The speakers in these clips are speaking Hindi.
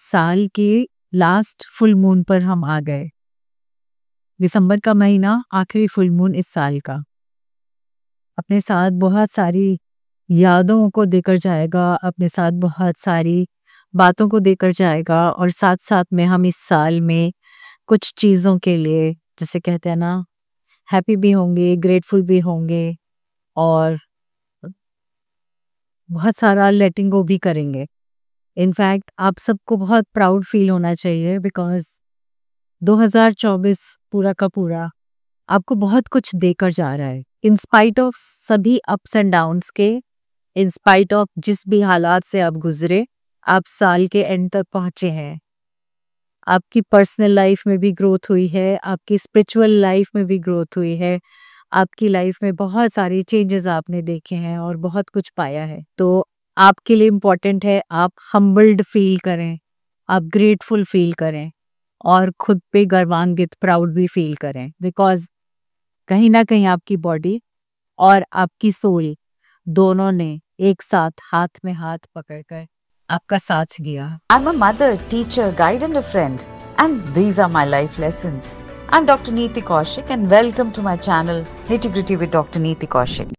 साल के लास्ट फुल मून पर हम आ गए। दिसंबर का महीना आखिरी फुल मून इस साल का अपने साथ बहुत सारी यादों को देकर जाएगा, अपने साथ बहुत सारी बातों को देकर जाएगा और साथ साथ में हम इस साल में कुछ चीज़ों के लिए, जैसे कहते हैं ना, हैप्पी भी होंगे, ग्रेटफुल भी होंगे और बहुत सारा लेटिंग गो भी करेंगे। इनफैक्ट आप सबको बहुत प्राउड फील होना चाहिए बिकॉज़ 2024 पूरा का पूरा आपको बहुत कुछ देकर जा रहा है। इन स्पाइट ऑफ सभी अप्स एंड डाउन्स के, इन स्पाइट ऑफ जिस भी हालात से आप गुजरे, आप साल के एंड तक पहुंचे हैं। आपकी पर्सनल लाइफ में भी ग्रोथ हुई है, आपकी स्पिरिचुअल लाइफ में भी ग्रोथ हुई है, आपकी लाइफ में बहुत सारी चेंजेस आपने देखे हैं और बहुत कुछ पाया है। तो आपके लिए इम्पोर्टेंट है आप हम्बल्ड फील करें, आप ग्रेटफुल फील करें और खुद पे गर्वान्वित, प्राउड भी फील करें बिकॉज कहीं ना कहीं आपकी बॉडी और आपकी सोल दोनों ने एक साथ हाथ में हाथ पकड़कर आपका साथ दिया। I'm a mother, teacher, guide and a friend, and these are my life lessons. I'm Dr. Neeti Kaushik and welcome to my channel Nitty Gritty with Dr. Neeti Kaushik.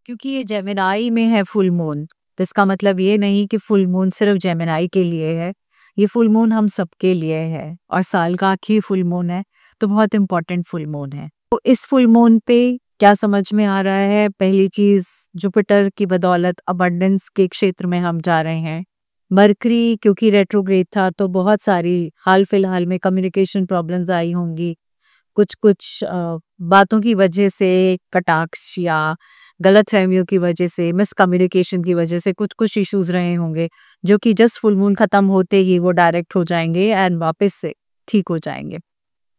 क्योंकि ये जेमिनाई में है फुल मून, तो इसका मतलब ये नहीं कि फुल मून सिर्फ जेमिनाई के लिए है, ये फुल मून हम सबके लिए है और साल का आखिरी फुल मून है, तो बहुत इम्पोर्टेंट फुल मून है। तो इस फुल मून पे क्या समझ में आ रहा है? पहली चीज, जुपिटर की बदौलत अबंडेंस के क्षेत्र में हम जा रहे हैं। मरकरी क्योंकि रेट्रोग्रेड था तो बहुत सारी हाल फिलहाल में कम्युनिकेशन प्रॉब्लम्स आई होंगी, कुछ बातों की वजह से, कटाक्ष या गलतफहमियों की वजह से, मिसकम्युनिकेशन की वजह से कुछ इश्यूज रहे होंगे जो कि जस्ट फुल मून खत्म होते ही वो डायरेक्ट हो जाएंगे एंड वापस से ठीक हो जाएंगे।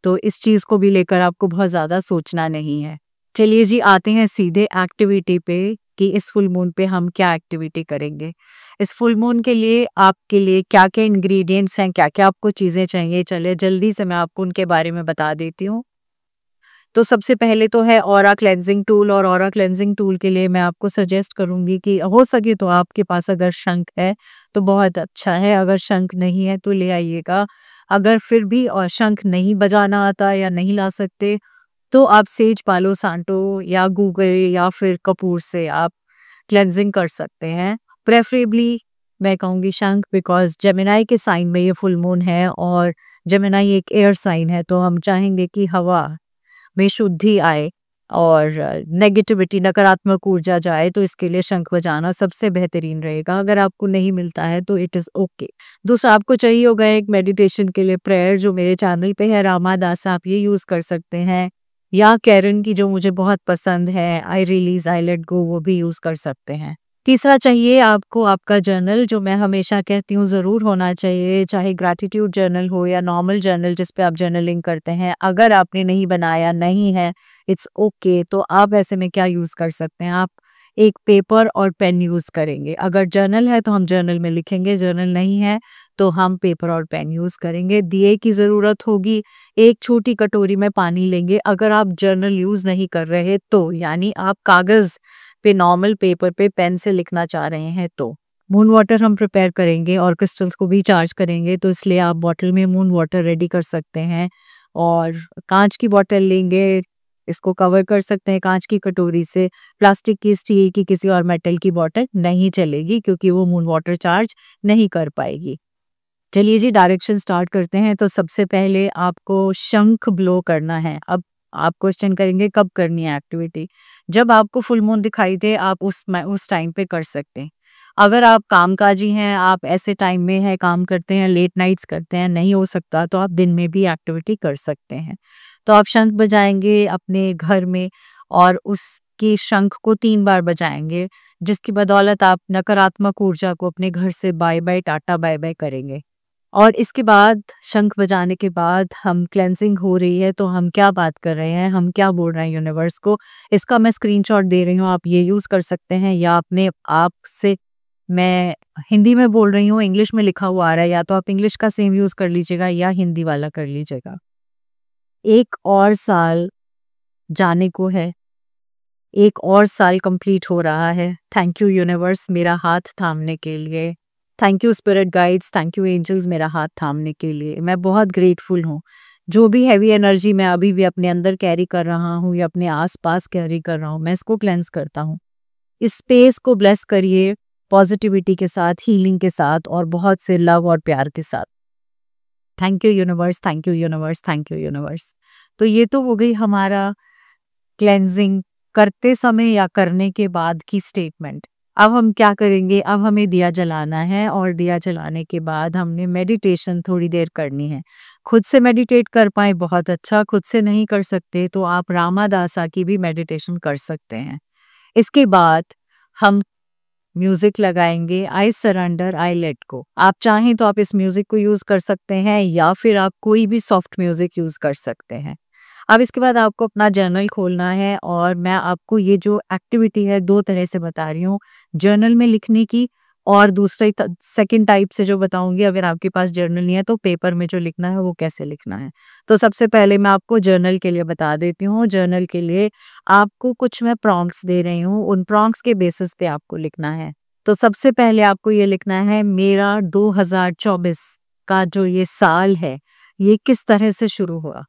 तो इस चीज़ को भी लेकर आपको बहुत ज़्यादा सोचना नहीं है। चलिए जी, आते हैं सीधे एक्टिविटी पे कि इस फुल मून पे हम क्या एक्टिविटी करेंगे। इस फुल मून के लिए आपके लिए क्या क्या इंग्रेडिएंट्स हैं, क्या क्या आपको चीज़ें चाहिए, चलिए जल्दी से मैं आपको उनके बारे में बता देती हूँ। तो सबसे पहले तो है ऑरा क्लेंजिंग टूल, और ऑरा क्लेंजिंग टूल के लिए मैं आपको सजेस्ट करूंगी कि हो सके तो आपके पास अगर शंख है तो बहुत अच्छा है, अगर शंख नहीं है तो ले आइएगा। अगर फिर भी और शंख नहीं बजाना आता या नहीं ला सकते तो आप सेज पालो सांटो या गूगल या फिर कपूर से आप क्लेंजिंग कर सकते हैं। प्रेफरेबली मैं कहूँगी शंख, बिकॉज जेमिनाई के साइन में ये फुल मून है और जेमिनाई एक एयर साइन है, तो हम चाहेंगे कि हवा में शुद्धि आए और नेगेटिविटी, नकारात्मक ऊर्जा जाए, तो इसके लिए शंख बजाना सबसे बेहतरीन रहेगा। अगर आपको नहीं मिलता है तो इट इज़ ओके। दूसरा, आपको चाहिए होगा एक मेडिटेशन के लिए प्रेयर, जो मेरे चैनल पे है रामादास, आप ये यूज़ कर सकते हैं, या कैरन की जो मुझे बहुत पसंद है, I release I let go, वो भी यूज़ कर सकते हैं। तीसरा चाहिए आपको आपका जर्नल, जो मैं हमेशा कहती हूँ ज़रूर होना चाहिए, चाहे ग्रैटिट्यूड जर्नल हो या नॉर्मल जर्नल जिस पे आप जर्नलिंग करते हैं। अगर आपने नहीं बनाया नहीं है, इट्स ओके, तो आप ऐसे में क्या यूज़ कर सकते हैं, आप एक पेपर और पेन यूज़ करेंगे। अगर जर्नल है तो हम जर्नल में लिखेंगे, जर्नल नहीं है तो हम पेपर और पेन यूज़ करेंगे। दिए की ज़रूरत होगी, एक छोटी कटोरी में पानी लेंगे। अगर आप जर्नल यूज़ नहीं कर रहे तो, यानी आप कागज़ पे, नॉर्मल पेपर पे पेन से लिखना चाह रहे हैं, तो मून वाटर हम प्रिपेयर करेंगे और क्रिस्टल्स को भी चार्ज करेंगे, तो इसलिए आप बॉटल में मून वाटर रेडी कर सकते हैं। और कांच की बॉटल लेंगे, इसको कवर कर सकते हैं कांच की कटोरी से। प्लास्टिक की, स्टील की, किसी और मेटल की बॉटल नहीं चलेगी क्योंकि वो मून वाटर चार्ज नहीं कर पाएगी। चलिए जी, डायरेक्शन स्टार्ट करते हैं। तो सबसे पहले आपको शंख ब्लो करना है। अब आप क्वेश्चन करेंगे कब करनी है एक्टिविटी? जब आपको फुल मून दिखाई दे, आप उस टाइम पे कर सकते हैं। अगर आप कामकाजी हैं, आप ऐसे टाइम में है काम करते हैं, लेट नाइट्स करते हैं, नहीं हो सकता तो आप दिन में भी एक्टिविटी कर सकते हैं। तो आप शंख बजाएंगे अपने घर में और उसकी शंख को 3 बार बजाएंगे, जिसकी बदौलत आप नकारात्मक ऊर्जा को अपने घर से bye bye, ta ta bye bye करेंगे। और इसके बाद शंख बजाने के बाद हम क्लेंजिंग हो रही है, तो हम क्या बात कर रहे हैं, हम क्या बोल रहे हैं यूनिवर्स को, इसका मैं स्क्रीनशॉट दे रही हूँ, आप ये यूज़ कर सकते हैं, या अपने आप से, मैं हिंदी में बोल रही हूँ, इंग्लिश में लिखा हुआ आ रहा है, या तो आप इंग्लिश का सेम यूज़ कर लीजिएगा या हिंदी वाला कर लीजिएगा। एक और साल जाने को है, एक और साल कंप्लीट हो रहा है। थैंक यू यूनिवर्स मेरा हाथ थामने के लिए, thank you spirit guides, thank you angels मेरा हाथ थामने के लिए। मैं बहुत ग्रेटफुल हूँ। जो भी हैवी एनर्जी मैं अभी भी अपने अंदर कैरी कर रहा हूँ या अपने आसपास कैरी कर रहा हूँ, मैं इसको क्लेंस करता हूँ। इस स्पेस को ब्लेस करिए पॉजिटिविटी के साथ, हीलिंग के साथ और बहुत से लव और प्यार के साथ। Thank you universe, thank you universe, thank you universe. तो ये तो हो गई हमारा क्लेंजिंग करते समय या करने के बाद की स्टेटमेंट। अब हम क्या करेंगे, अब हमें दिया जलाना है और दिया जलाने के बाद हमने मेडिटेशन थोड़ी देर करनी है। खुद से मेडिटेट कर पाए बहुत अच्छा, खुद से नहीं कर सकते तो आप रामादासा की भी मेडिटेशन कर सकते हैं। इसके बाद हम म्यूजिक लगाएंगे, I surrender I let go. आप चाहें तो आप इस म्यूजिक को यूज कर सकते हैं या फिर आप कोई भी सॉफ्ट म्यूजिक यूज कर सकते हैं। अब इसके बाद आपको अपना जर्नल खोलना है और मैं आपको ये जो एक्टिविटी है 2 तरह से बता रही हूँ, जर्नल में लिखने की और दूसरा सेकंड टाइप से जो बताऊंगी, अगर आपके पास जर्नल नहीं है तो पेपर में जो लिखना है वो कैसे लिखना है। तो सबसे पहले मैं आपको जर्नल के लिए बता देती हूँ। जर्नल के लिए आपको कुछ मैं प्रॉम्प्ट्स दे रही हूँ, उन प्रॉम्प्ट्स के बेसिस पे आपको लिखना है। तो सबसे पहले आपको ये लिखना है, मेरा 2024 का जो ये साल है ये किस तरह से शुरू हुआ।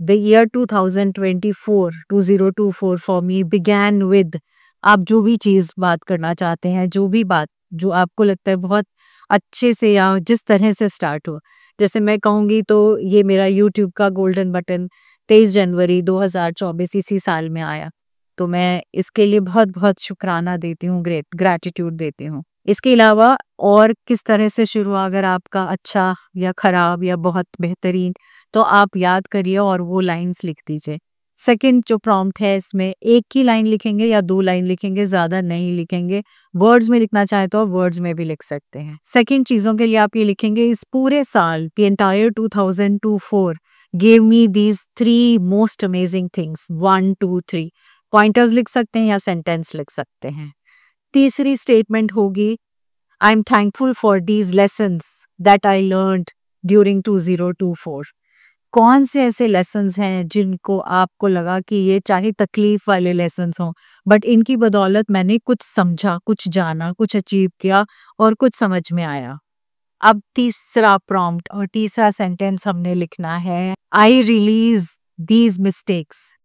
The year 2024 for me began with, आप जो भी चीज बात करना चाहते हैं, जो भी बात जो आपको लगता है बहुत अच्छे से या जिस तरह से स्टार्ट हो। जैसे मैं कहूँगी तो ये मेरा यूट्यूब का गोल्डन बटन 23 जनवरी 2024 इसी साल में आया, तो मैं इसके लिए बहुत बहुत शुक्राना देती हूँ, ग्रैटिट्यूड देती हूँ। इसके अलावा और किस तरह से शुरू हुआ, अगर आपका अच्छा या खराब या बहुत बेहतरीन, तो आप याद करिए और वो लाइंस लिख दीजिए। सेकंड जो प्रॉम्प्ट है इसमें एक ही लाइन लिखेंगे या 2 लाइन लिखेंगे, ज्यादा नहीं लिखेंगे। वर्ड्स में लिखना चाहे तो आप वर्ड्स में भी लिख सकते हैं। सेकंड चीजों के लिए आप ये लिखेंगे, इस पूरे साल the entire 2024 gave me these 3 most amazing things, 1 2 3। Pointers लिख सकते हैं या सेंटेंस लिख सकते हैं। तीसरी स्टेटमेंट होगी, I am thankful for these lessons that I learned during 2024। कौन से ऐसे लेसन्स हैं जिनको आपको लगा कि ये चाहे तकलीफ वाले लेसन्स हों, बट इनकी बदौलत मैंने कुछ समझा, कुछ जाना, कुछ अचीव किया और कुछ समझ में आया। अब तीसरा प्रॉम्प्ट और तीसरा सेंटेंस हमने लिखना है, आई रिलीज दीज मिस्टेक्स।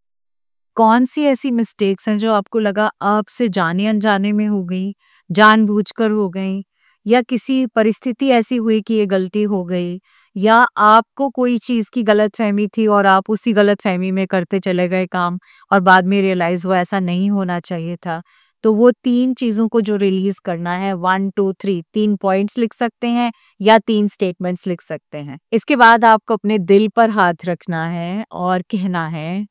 कौन सी ऐसी मिस्टेक्स हैं जो आपको लगा आपसे जाने अनजाने में हो गई, जानबूझकर हो गई, या किसी परिस्थिति ऐसी हुई कि ये गलती हो गई, या आपको कोई चीज की गलतफहमी थी और आप उसी गलतफहमी में करते चले गए काम और बाद में रियलाइज हुआ ऐसा नहीं होना चाहिए था। तो वो 3 चीजों को जो रिलीज करना है, 1 2 3, 3 पॉइंट्स लिख सकते हैं या 3 स्टेटमेंट्स लिख सकते हैं। इसके बाद आपको अपने दिल पर हाथ रखना है और कहना है,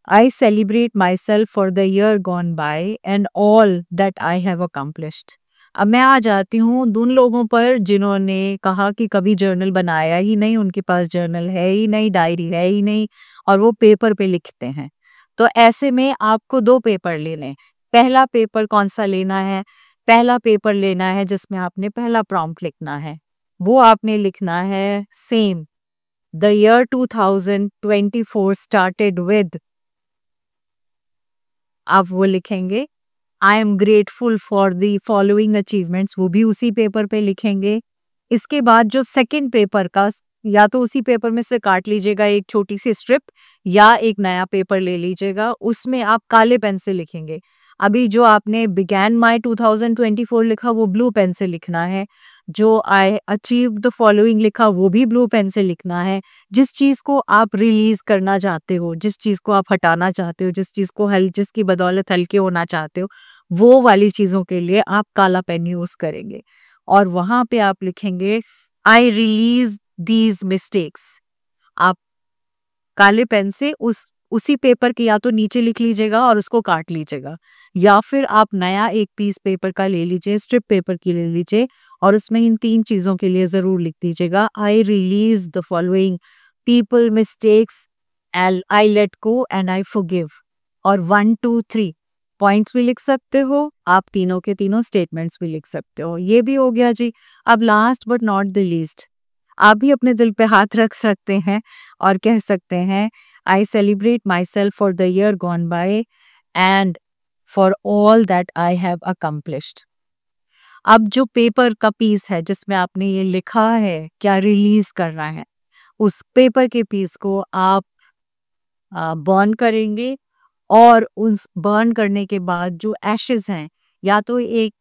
I celebrate myself for the year gone by and all that I have accomplished। अब मैं आ जाती हूँ उन लोगों पर जिन्होंने कहा कि कभी जर्नल बनाया ही नहीं, उनके पास जर्नल है ही नहीं, डायरी है ही नहीं और वो पेपर पे लिखते हैं। तो ऐसे में आपको 2 पेपर लेने। पहला पेपर कौन सा लेना है? पहला पेपर लेना है जिसमें आपने पहला प्रॉम्प्ट लिखना है। वो आपने लिखना है, same the year 2024 started with, आप वो लिखेंगे, I am grateful for the following achievements, वो भी उसी पेपर पे लिखेंगे। इसके बाद जो सेकंड पेपर का, या तो उसी पेपर में से काट लीजिएगा एक छोटी सी स्ट्रिप या एक नया पेपर ले लीजिएगा, उसमें आप काले पेन से लिखेंगे। अभी जो आपने बिगैन माई 2024 लिखा वो ब्लू पेन से लिखना है, जो आई अचीव द फॉलोइंग लिखा वो भी ब्लू पेन से लिखना है। जिस चीज को आप रिलीज करना चाहते हो, जिस चीज को आप हटाना चाहते हो, जिस चीज को जिसकी बदौलत हल्के होना चाहते हो, वो वाली चीजों के लिए आप काला पेन यूज करेंगे और वहां पे आप लिखेंगे, आई रिलीज दीज मिस्टेक्स। आप काले पेन से उसी पेपर के या तो नीचे लिख लीजिएगा और उसको काट लीजिएगा, या फिर आप नया एक पीस पेपर का ले लीजिए, स्ट्रिप पेपर की ले लीजिए और उसमें इन 3 चीजों के लिए जरूर लिख दीजिएगा, I release the following people, mistakes, and I let go and I forgive. और 1 2 3 पॉइंट्स भी लिख सकते हो, आप तीनों के तीनों स्टेटमेंट्स भी लिख सकते हो। ये भी हो गया जी। अब last but not the least, आप भी अपने दिल पे हाथ रख सकते हैं और कह सकते हैं, I celebrate my self for the year gone by and for all that I have accomplished. अब जो पेपर का पीस है जिसमें आपने ये लिखा है क्या रिलीज करना है, उस पेपर के पीस को आप बर्न करेंगे और उस बर्न करने के बाद जो एशेज हैं, या तो एक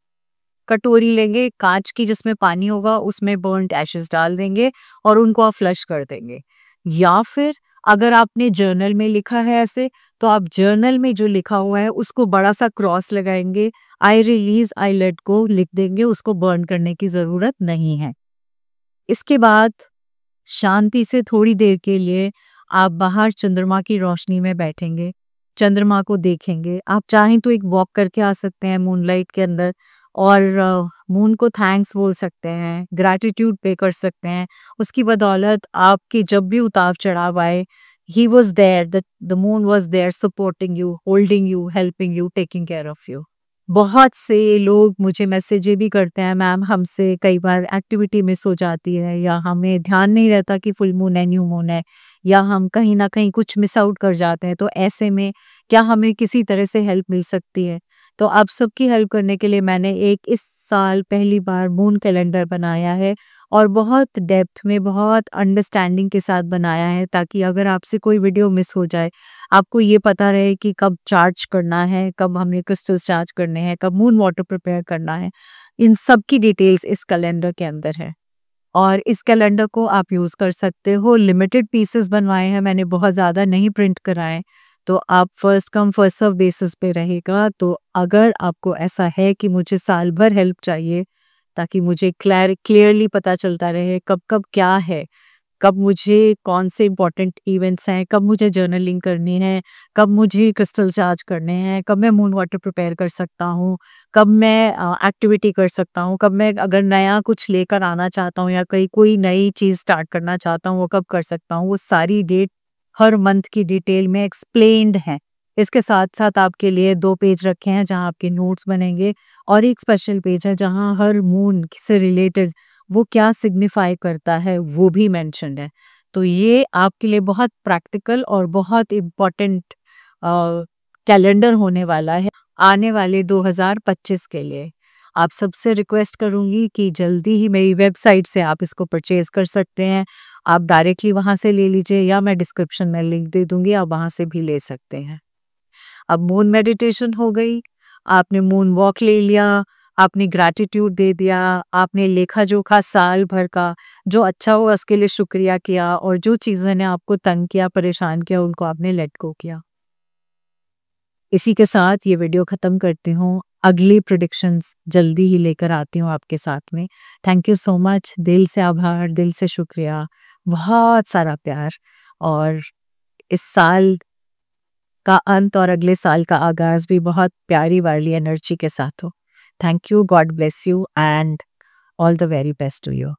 कटोरी लेंगे कांच की जिसमें पानी होगा, उसमें बर्न्ड एशेस डाल देंगे और उनको आप फ्लश कर देंगे। या फिर अगर आपने जर्नल में लिखा है ऐसे, तो आप जर्नल में जो लिखा हुआ है उसको बड़ा सा क्रॉस लगाएंगे, I release I let go लिख देंगे, उसको बर्न करने की जरूरत नहीं है। इसके बाद शांति से थोड़ी देर के लिए आप बाहर चंद्रमा की रोशनी में बैठेंगे, चंद्रमा को देखेंगे। आप चाहें तो एक वॉक करके आ सकते हैं मूनलाइट के अंदर और मून को थैंक्स बोल सकते हैं, ग्रैटिट्यूड पे कर सकते हैं। उसकी बदौलत आपके जब भी उतार चढ़ाव आए, he was there, the moon was there supporting you, holding you, helping you, taking care of you. बहुत से लोग मुझे मैसेज भी करते हैं, मैम हमसे कई बार एक्टिविटी मिस हो जाती है, या हमें ध्यान नहीं रहता कि फुल मून है न्यू मून है, या हम कहीं ना कहीं कुछ मिस आउट कर जाते हैं। तो ऐसे में क्या हमें किसी तरह से हेल्प मिल सकती है? तो आप सबकी हेल्प करने के लिए मैंने एक इस साल पहली बार मून कैलेंडर बनाया है, और बहुत डेप्थ में, बहुत अंडरस्टैंडिंग के साथ बनाया है, ताकि अगर आपसे कोई वीडियो मिस हो जाए, आपको ये पता रहे कि कब चार्ज करना है, कब हमने क्रिस्टल्स चार्ज करने हैं, कब मून वाटर प्रिपेयर करना है। इन सब की डिटेल्स इस कैलेंडर के अंदर है, और इस कैलेंडर को आप यूज़ कर सकते हो। लिमिटेड पीसेस बनवाए हैं मैंने, बहुत ज़्यादा नहीं प्रिंट कराए, तो आप first come first serve basis पे रहेगा। तो अगर आपको ऐसा है कि मुझे साल भर हेल्प चाहिए, ताकि मुझे क्लियरली पता चलता रहे कब कब क्या है, कब मुझे कौन से इंपॉर्टेंट इवेंट्स हैं, कब मुझे जर्नलिंग करनी है, कब मुझे क्रिस्टल चार्ज करने हैं, कब मैं मून वाटर प्रिपेयर कर सकता हूँ, कब मैं एक्टिविटी कर सकता हूँ, कब मैं अगर नया कुछ लेकर आना चाहता हूँ या कहीं कोई नई चीज़ स्टार्ट करना चाहता हूँ, वो कब कर सकता हूँ, वो सारी डेट हर मंथ की डिटेल में एक्सप्लेन्ड है। इसके साथ साथ आपके लिए 2 पेज रखे हैं जहाँ आपके नोट्स बनेंगे, और एक स्पेशल पेज है जहाँ हर मून से रिलेटेड वो क्या सिग्निफाई करता है वो भी मेंशन्ड है। तो ये आपके लिए बहुत प्रैक्टिकल और बहुत इम्पोर्टेंट कैलेंडर होने वाला है आने वाले 2025 के लिए। आप सबसे रिक्वेस्ट करूंगी कि जल्दी ही मेरी वेबसाइट से आप इसको परचेज कर सकते हैं। आप डायरेक्टली वहां से ले लीजिए, या मैं डिस्क्रिप्शन में लिंक दे दूंगी, आप वहां से भी ले सकते हैं। अब मून मेडिटेशन हो गई, आपने मून वॉक ले लिया, आपने ग्रैटिट्यूड दे दिया, आपने लेखा जोखा साल भर का जो अच्छा हुआ उसके लिए शुक्रिया किया, और जो चीज़ें ने आपको तंग किया, परेशान किया, उनको आपने लेट गो किया। इसी के साथ ये वीडियो ख़त्म करती हूँ। अगली प्रेडिक्शंस जल्दी ही लेकर आती हूँ आपके साथ में। थैंक यू सो मच, दिल से आभार, दिल से शुक्रिया, बहुत सारा प्यार, और इस साल का अंत और अगले साल का आगाज़ भी बहुत प्यारी वाली एनर्जी के साथ हो। Thank you, God bless you, and all the very best to you.